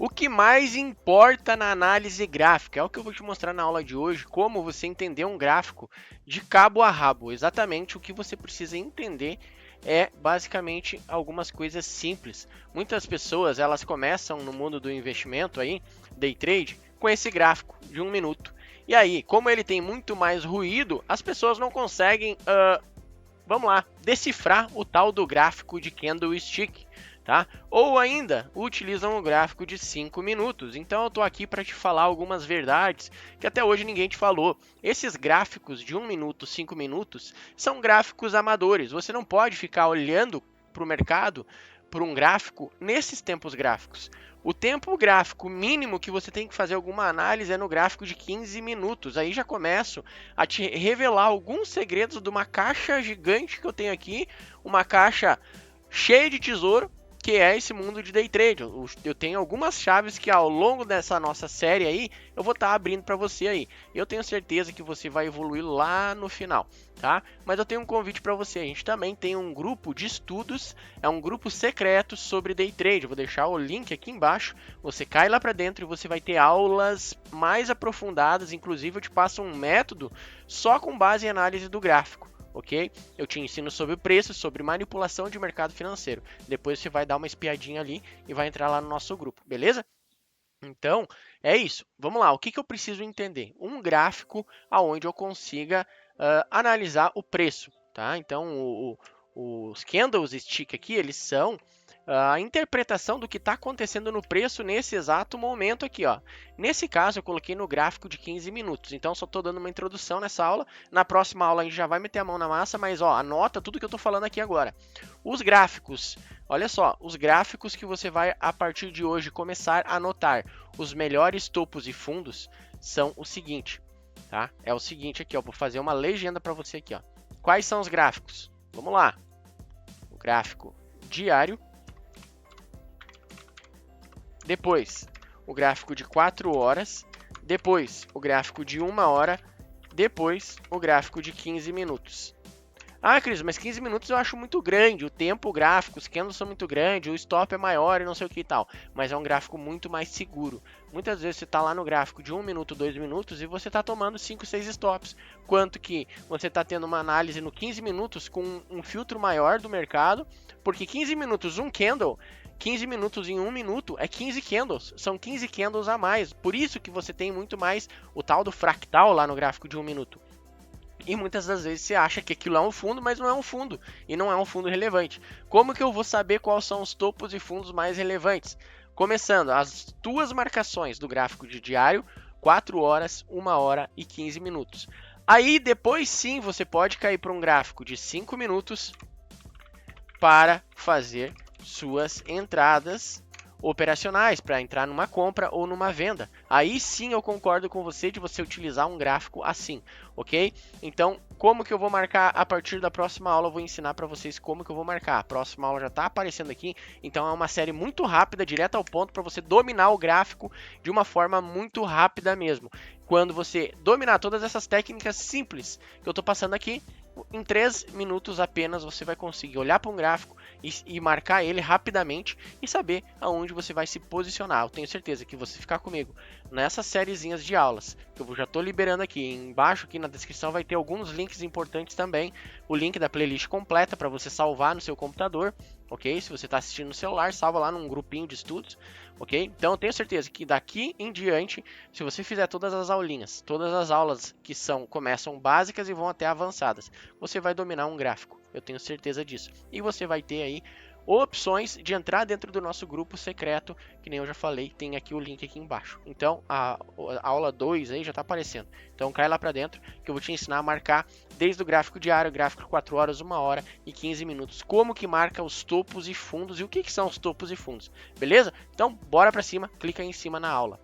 O que mais importa na análise gráfica é o que eu vou te mostrar na aula de hoje, como você entender um gráfico de cabo a rabo. Exatamente o que você precisa entender é basicamente algumas coisas simples. Muitas pessoas elas começam no mundo do investimento aí, day trade, com esse gráfico de 1 minuto. E aí, como ele tem muito mais ruído, as pessoas não conseguem, vamos lá, decifrar o tal do gráfico de candlestick. Tá? Ou ainda utilizam o gráfico de 5 minutos. Então eu estou aqui para te falar algumas verdades que até hoje ninguém te falou. Esses gráficos de 1 minuto, 5 minutos são gráficos amadores. Você não pode ficar olhando para o mercado por um gráfico nesses tempos gráficos. O tempo gráfico mínimo que você tem que fazer alguma análise é no gráfico de 15 minutos. Aí já começo a te revelar alguns segredos de uma caixa gigante que eu tenho aqui, uma caixa cheia de tesouro, que é esse mundo de day trade. Eu tenho algumas chaves que ao longo dessa nossa série aí, eu vou estar abrindo para você aí. Eu tenho certeza que você vai evoluir lá no final, tá? Mas eu tenho um convite para você. A gente também tem um grupo de estudos, é um grupo secreto sobre day trade. Eu vou deixar o link aqui embaixo. Você cai lá para dentro e você vai ter aulas mais aprofundadas. Inclusive, eu te passo um método só com base em análise do gráfico. Ok? Eu te ensino sobre preço, sobre manipulação de mercado financeiro. Depois você vai dar uma espiadinha ali e vai entrar lá no nosso grupo, beleza? Então, é isso. Vamos lá, o que eu preciso entender? Um gráfico onde eu consiga analisar o preço, tá? Então, os candlestick aqui, eles são a interpretação do que está acontecendo no preço nesse exato momento aqui, ó. Nesse caso, eu coloquei no gráfico de 15 minutos, então só estou dando uma introdução nessa aula. Na próxima aula a gente já vai meter a mão na massa, mas ó, anota tudo que eu estou falando aqui agora. Os gráficos, olha só, os gráficos que você vai, a partir de hoje, começar a anotar. Os melhores topos e fundos são o seguinte, tá? É o seguinte aqui, ó, vou fazer uma legenda para você aqui, ó. Quais são os gráficos? Vamos lá. O gráfico diário. Depois, o gráfico de 4 horas. Depois, o gráfico de 1 hora. Depois, o gráfico de 15 minutos. Ah, Cris, mas 15 minutos eu acho muito grande. O tempo gráfico, os candles são muito grandes, o stop é maior e não sei o que e tal. Mas é um gráfico muito mais seguro. Muitas vezes você está lá no gráfico de 1 minuto, 2 minutos e você está tomando 5, 6 stops. Quanto que você está tendo uma análise no 15 minutos com um filtro maior do mercado. Porque 15 minutos, um candle, 15 minutos em 1 minuto é 15 candles, são 15 candles a mais. Por isso que você tem muito mais o tal do fractal lá no gráfico de 1 minuto. E muitas das vezes você acha que aquilo é um fundo, mas não é um fundo. E não é um fundo relevante. Como que eu vou saber quais são os topos e fundos mais relevantes? Começando, as tuas marcações do gráfico de diário, 4 horas, 1 hora e 15 minutos. Aí depois sim você pode cair para um gráfico de 5 minutos para fazer suas entradas operacionais, para entrar numa compra ou numa venda. Aí sim eu concordo com você de você utilizar um gráfico assim, ok? Então, como que eu vou marcar a partir da próxima aula? Eu vou ensinar para vocês como que eu vou marcar. A próxima aula já está aparecendo aqui, então é uma série muito rápida, direto ao ponto, para você dominar o gráfico de uma forma muito rápida mesmo. Quando você dominar todas essas técnicas simples que eu estou passando aqui, em 3 minutos apenas você vai conseguir olhar para um gráfico e marcar ele rapidamente e saber aonde você vai se posicionar. Eu tenho certeza que você ficar comigo nessas sériezinhas de aulas, que eu já estou liberando aqui, embaixo aqui na descrição vai ter alguns links importantes também, o link da playlist completa para você salvar no seu computador, ok? Se você está assistindo no celular, salva lá num grupinho de estudos, ok? Então eu tenho certeza que daqui em diante, se você fizer todas as aulinhas, todas as aulas que começam básicas e vão até avançadas, você vai dominar um gráfico, eu tenho certeza disso. E você vai ter aí opções de entrar dentro do nosso grupo secreto, que nem eu já falei, tem aqui o link aqui embaixo. Então, a aula 2 aí já está aparecendo. Então, cai lá para dentro, que eu vou te ensinar a marcar desde o gráfico diário, gráfico 4 horas, 1 hora e 15 minutos. Como que marca os topos e fundos e o que são os topos e fundos, beleza? Então, bora para cima, clica aí em cima na aula.